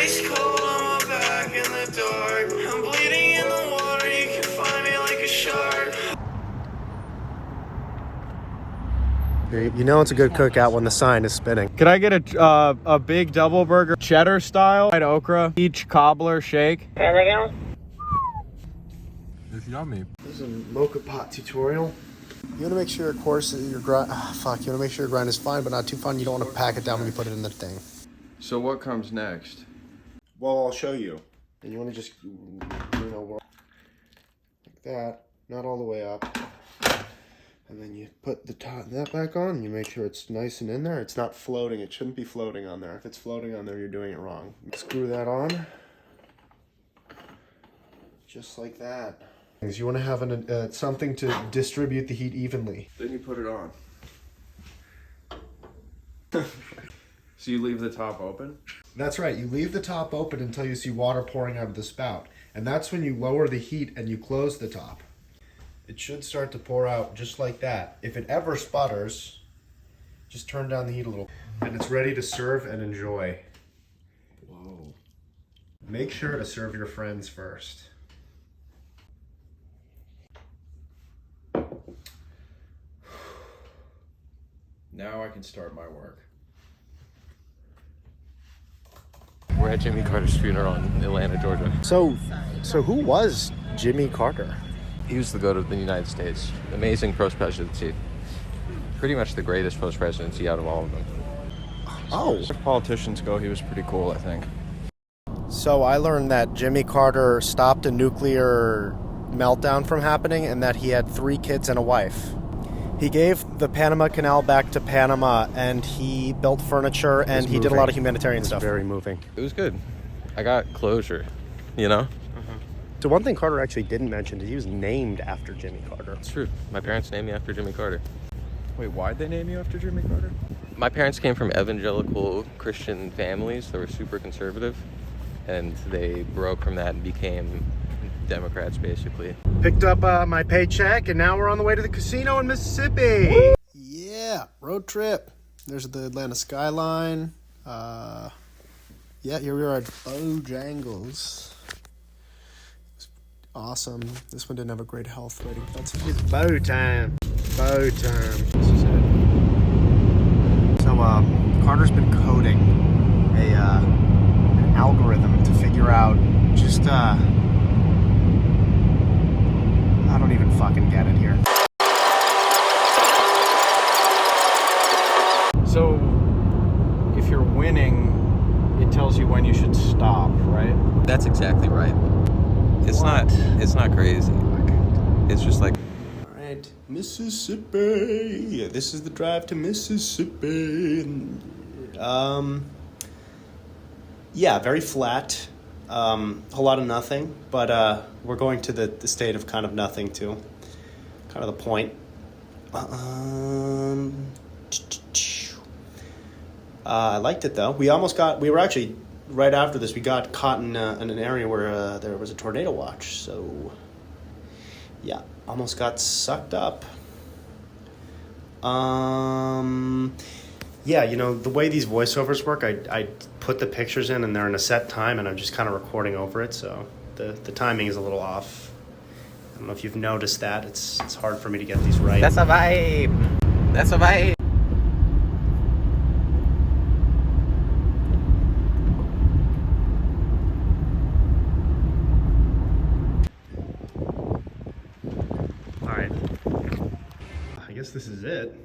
Ice cold on my back in the dark. I'm bleeding in the water, you can find me like a shark. You know it's a good cookout when the sign is spinning. Could I get a big double burger, cheddar style, fried okra, peach cobbler shake? It's yummy. This is a mocha pot tutorial. You want to make sure, of course, your grind. You want to make sure your grind is fine, but not too fine. You don't want to pack it down when you put it in the thing. So what comes next? Well, I'll show you. And you want to just, like that, not all the way up. And then you put the top that back on. You make sure it's nice and in there. It's not floating. It shouldn't be floating on there. If it's floating on there, you're doing it wrong. Screw that on. Just like that. You want to have something to distribute the heat evenly. Then you put it on. So you leave the top open? That's right. You leave the top open until you see water pouring out of the spout. And that's when you lower the heat and you close the top. It should start to pour out just like that. If it ever sputters, just turn down the heat a little. And it's ready to serve and enjoy. Whoa. Make sure to serve your friends first. Now I can start my work. We're at Jimmy Carter's funeral in Atlanta, Georgia. So who was Jimmy Carter? He was the goat of the United States. Amazing post-presidency. Pretty much the greatest post-presidency out of all of them. Oh. As politicians go, he was pretty cool, I think. So I learned that Jimmy Carter stopped a nuclear meltdown from happening and that he had 3 kids and a wife. He gave the Panama Canal back to Panama and he built furniture and he did a lot of humanitarian stuff. Very moving. It was good. I got closure, you know? So one thing Carter actually didn't mention is he was named after Jimmy Carter. It's true. My parents named me after Jimmy Carter. Wait, why'd they name you after Jimmy Carter? My parents came from evangelical Christian families that were super conservative, and they broke from that and became Democrats, basically. Picked up my paycheck, and now we're on the way to the casino in Mississippi. Woo! Yeah, road trip. There's the Atlanta skyline. Yeah, here we are at Bojangles. Awesome. This one didn't have a great health rating. It's bow time. Bow time. This is it. So Carter's been coding an algorithm to figure out just I don't even fucking get it here. So if you're winning, it tells you when you should stop, right? That's exactly right. It's not crazy. It's just like, all right, Mississippi. This is the drive to Mississippi. Yeah, very flat. A whole lot of nothing, but we're going to the state of kind of nothing too. Kind of the point. I liked it though. We were actually right after this. We got caught in an area where there was a tornado watch. So yeah, almost got sucked up. Yeah, you know, the way these voiceovers work, I put the pictures in and they're in a set time and I'm just kind of recording over it, so the timing is a little off. I don't know if you've noticed that. It's hard for me to get these right. that's a vibe. That's a vibe. All right. I guess this is it.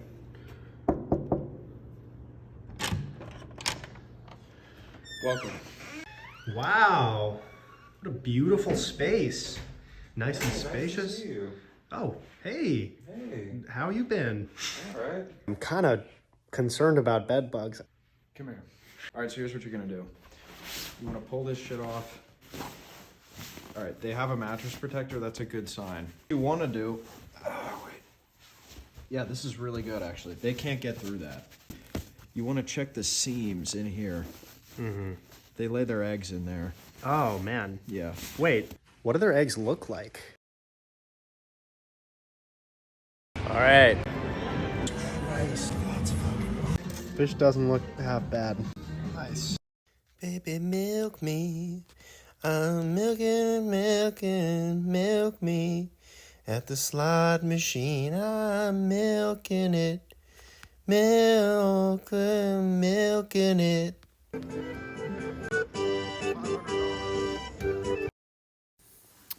Welcome. Wow. What a beautiful space. Nice and spacious. Oh, hey. Hey. How you been? All right. I'm kind of concerned about bed bugs. Come here. All right, so here's what you're going to do. You want to pull this shit off. All right, they have a mattress protector. That's a good sign. What you want to do... wait. Yeah, this is really good, actually. They can't get through that. You want to check the seams in here. Mm-hmm. They lay their eggs in there. Oh, man. Yeah. Wait, what do their eggs look like? All right. Christ. Fish doesn't look half bad. Nice. Baby, milk me. I'm milking, milking, milk me. At the slot machine, I'm milking it. Milking it.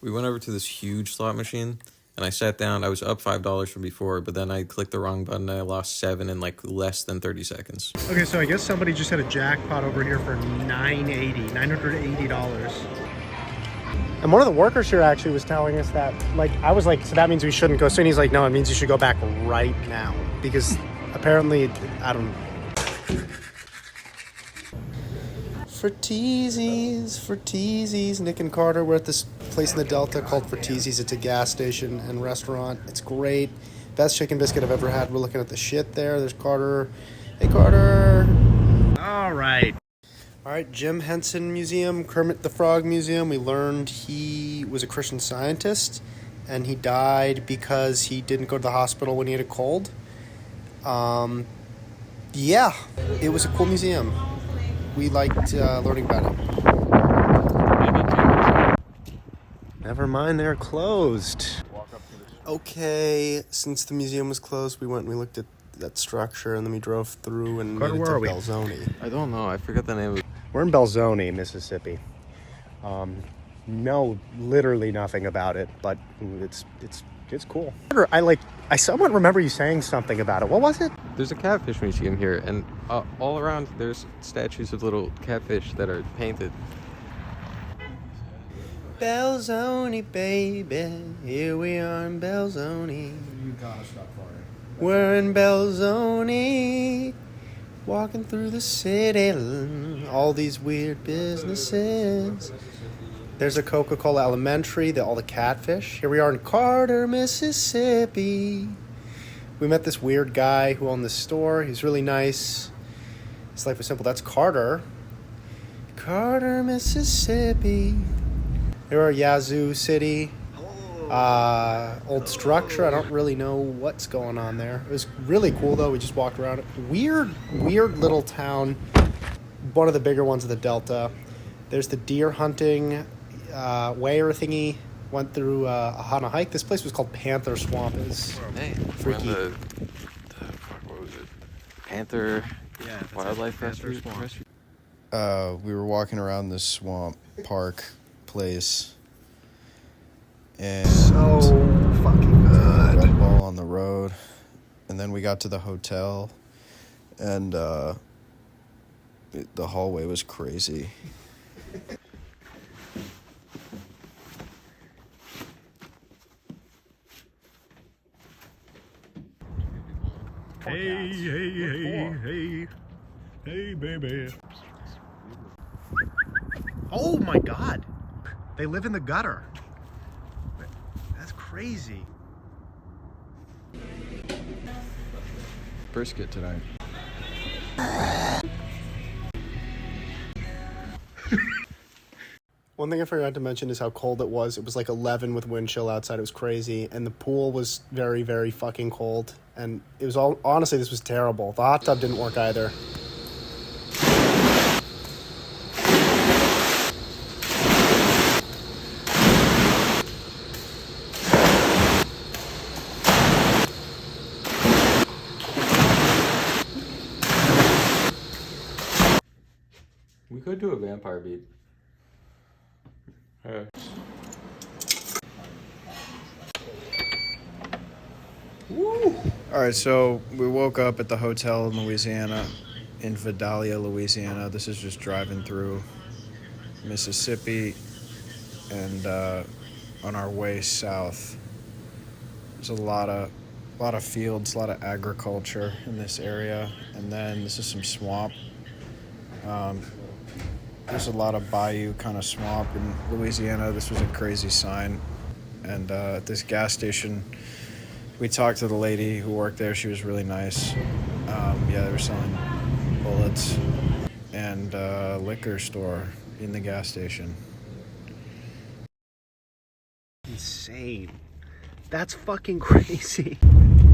We went over to this huge slot machine, and I sat down. I was up $5 from before, but then I clicked the wrong button, and I lost $7 in like less than 30 seconds. Okay, so I guess somebody just had a jackpot over here for $980. And one of the workers here actually was telling us that, like, I was like, so that means we shouldn't go soon. He's like, no, it means you should go back right now. Because apparently, I don't know. Fertizzi's. Nick and Carter, we're at this place in the Delta called Fertizzi's. It's a gas station and restaurant. It's great. Best chicken biscuit I've ever had. We're looking at the shit there. There's Carter. Hey, Carter. All right, Jim Henson Museum, Kermit the Frog Museum. We learned he was a Christian Scientist, and he died because he didn't go to the hospital when he had a cold. Yeah, it was a cool museum. We liked learning about it. Never mind, they're closed. Okay, since the museum was closed, we went and we looked at that structure, and then we drove through and made it to Belzoni. I don't know. I forgot the name of it. We're in Belzoni, Mississippi. No, literally nothing about it, but it's cool. I somewhat remember you saying something about it. What was it? There's a catfish museum here, and all around there's statues of little catfish that are painted. Belzoni, baby, here we are in Belzoni. You gotta stop farting. We're in Belzoni, walking through the city, all these weird businesses. There's a Coca-Cola Elementary, all the catfish. Here we are in Carter, Mississippi. We met this weird guy who owned the store. He's really nice. His life was simple. That's Carter. Carter, Mississippi. Here are Yazoo City. Old structure. I don't really know what's going on there. It was really cool, though. We just walked around it. Weird little town. One of the bigger ones of the Delta. There's the deer hunting weir thingy. Went through on a hike. This place was called Panther Swamp. It was freaky. What was it? Panther Wildlife Rescue? We were walking around this swamp park place, and So fucking good. red ball on the road, and then we got to the hotel, and the hallway was crazy. Hey, baby. Oh my God. They live in the gutter. That's crazy. Brisket tonight. One thing I forgot to mention is how cold it was. It was like 11 with wind chill outside. It was crazy. And the pool was very, very fucking cold. And it was all, honestly, this was terrible. The hot tub didn't work either. We could do a vampire beat. All right, so we woke up at the hotel in Louisiana, in Vidalia, Louisiana. This is just driving through Mississippi, and on our way south, there's a lot of fields, a lot of agriculture in this area, and then this is some swamp. There's a lot of bayou kind of swamp in Louisiana. This was a crazy sign, and at this gas station, we talked to the lady who worked there. She was really nice. They were selling bullets, and a liquor store in the gas station. Insane. That's fucking crazy.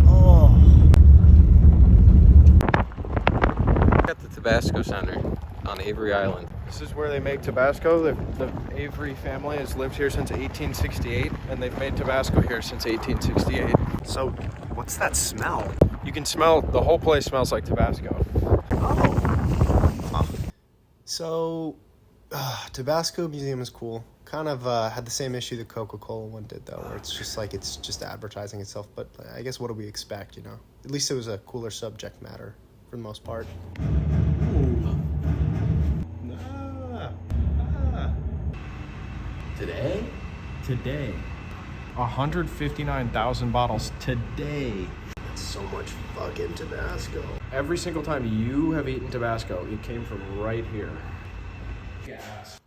Oh. At the Tabasco Center on Avery Island. This is where they make Tabasco. The Avery family has lived here since 1868, and they've made Tabasco here since 1868. So, what's that smell? You can smell, the whole place smells like Tabasco. Oh. So, Tabasco Museum is cool. Kind of had the same issue the Coca-Cola one did, though, where it's just advertising itself. But I guess what do we expect, you know? At least it was a cooler subject matter for the most part. Today? Today. 159,000 bottles today. That's so much fucking Tabasco. Every single time you have eaten Tabasco, it came from right here. Yes.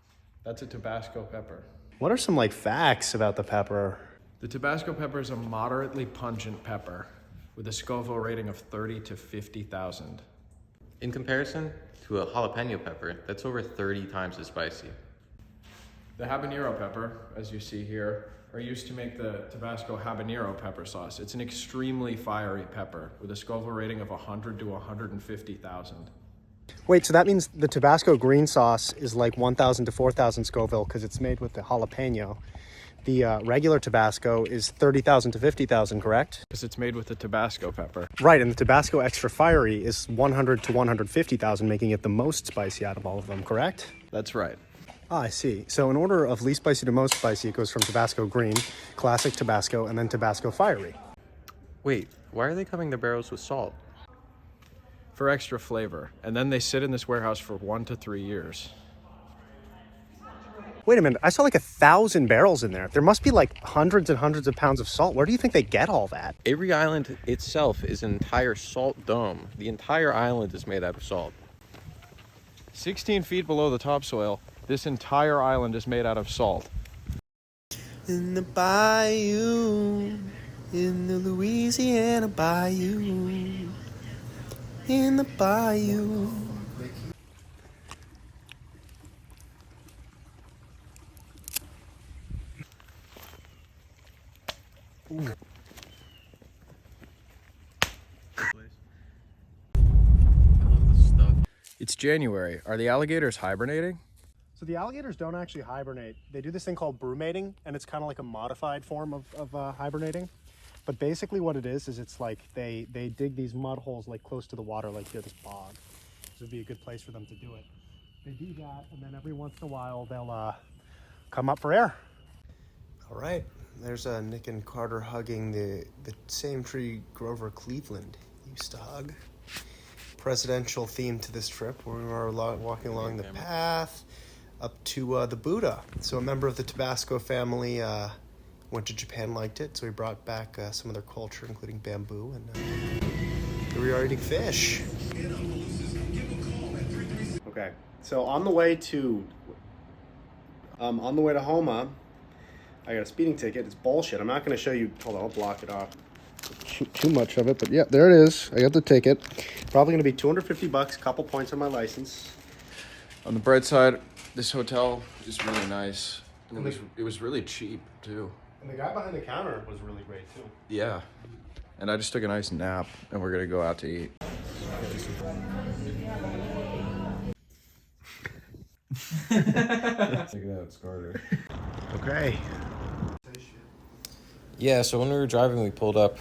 That's a Tabasco pepper. What are some, like, facts about the pepper? The Tabasco pepper is a moderately pungent pepper with a Scoville rating of 30 to 50,000. In comparison to a jalapeno pepper, that's over 30 times as spicy. The habanero pepper, as you see here, are used to make the Tabasco habanero pepper sauce. It's an extremely fiery pepper with a Scoville rating of 100 to 150,000. Wait, so that means the Tabasco green sauce is like 1,000 to 4,000 Scoville because it's made with the jalapeno. The regular Tabasco is 30,000 to 50,000, correct? Because it's made with the Tabasco pepper. Right, and the Tabasco extra fiery is 100 to 150,000, making it the most spicy out of all of them, correct? That's right. Ah, I see. So in order of least spicy to most spicy, it goes from Tabasco green, classic Tabasco, and then Tabasco fiery. Wait, why are they covering the barrels with salt? For extra flavor. And then they sit in this warehouse for 1 to 3 years. Wait a minute, I saw like 1,000 barrels in there. There must be like hundreds and hundreds of pounds of salt. Where do you think they get all that? Avery Island itself is an entire salt dome. The entire island is made out of salt. 16 feet below the topsoil, this entire island is made out of salt. In the bayou, in the Louisiana bayou, in the bayou. Ooh. It's January. Are the alligators hibernating? So the alligators don't actually hibernate. They do this thing called brumating, and it's kind of like a modified form of hibernating. But basically what it is it's like they dig these mud holes like close to the water, like here, this bog. This would be a good place for them to do it. They do that, and then every once in a while they'll come up for air. All right, there's Nick and Carter hugging the same tree Grover Cleveland used to hug. Presidential theme to this trip. We were walking along the path up to the Buddha. So a member of the Tabasco family went to Japan, liked it, so he brought back some of their culture, including bamboo, and here we are eating fish. Okay, so on the way to Homa, I got a speeding ticket. It's bullshit. I'm not going to show you. Hold on, I'll block it off. Too much of it, but yeah, there it is. I got the ticket. Probably going to be $250, couple points on my license. On the bright side, this hotel is really nice. And it was really cheap, too. And the guy behind the counter was really great, too. Yeah. And I just took a nice nap, and we're going to go out to eat. Check it out, it's Carter. Okay. Yeah, so when we were driving, we pulled up,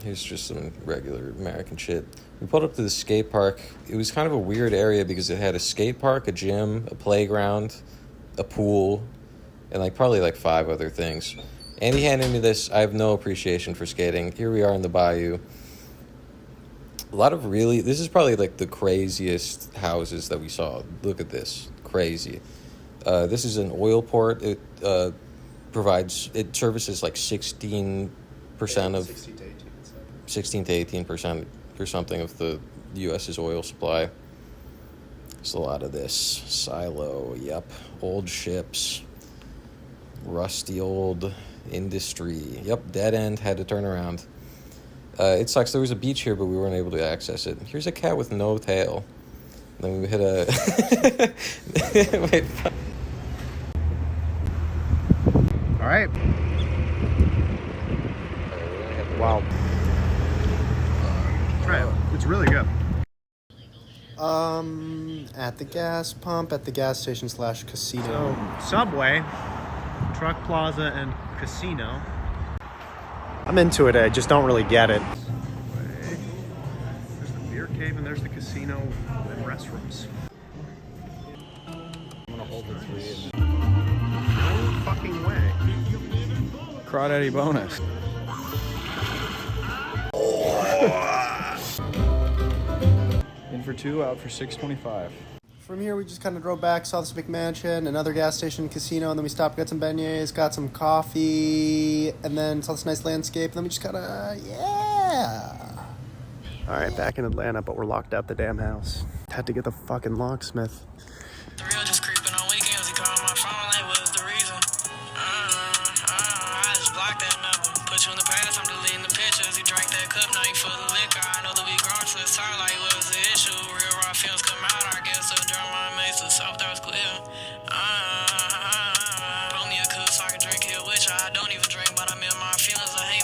here's just some regular American shit. We pulled up to the skate park. It was kind of a weird area because it had a skate park, a gym, a playground, a pool, and probably 5 other things. Andy handed me this. I have no appreciation for skating. Here we are in the bayou. A lot of this is probably the craziest houses that we saw. Look at this, crazy. This is an oil port. It services 16% of 16 to 18% or something of the U.S.'s oil supply. There's a lot of this silo. Yep, old ships, rusty old industry. Yep, dead end. Had to turn around. It sucks. There was a beach here, but we weren't able to access it. Here's a cat with no tail. Then we hit a. Wait. All right. Wow. Try it. It's really good. At the gas pump, at the gas station / casino. So, Subway, Truck Plaza, and Casino. I'm into it, I just don't really get it. There's the beer cave and there's the casino and restrooms. I'm gonna hold it for you. No fucking way. Crawdaddy bonus. In for 2, out for $6.25. From here, we just kind of drove back, saw this McMansion, another gas station, casino, and then we stopped, got some beignets, got some coffee, and then saw this nice landscape, and then we just kind of, yeah. All right, back in Atlanta, but we're locked out the damn house. Had to get the fucking locksmith. The real just creeping on weekends. He called my phone like, what's the reason? I just blocked that number. Put you in the past, I'm deleting the pictures. He drank that cup, now he full of liquor. I know that we grown to his heart like, what's the issue? Real raw films come out, I guess. So during my mates, the soft that was clear.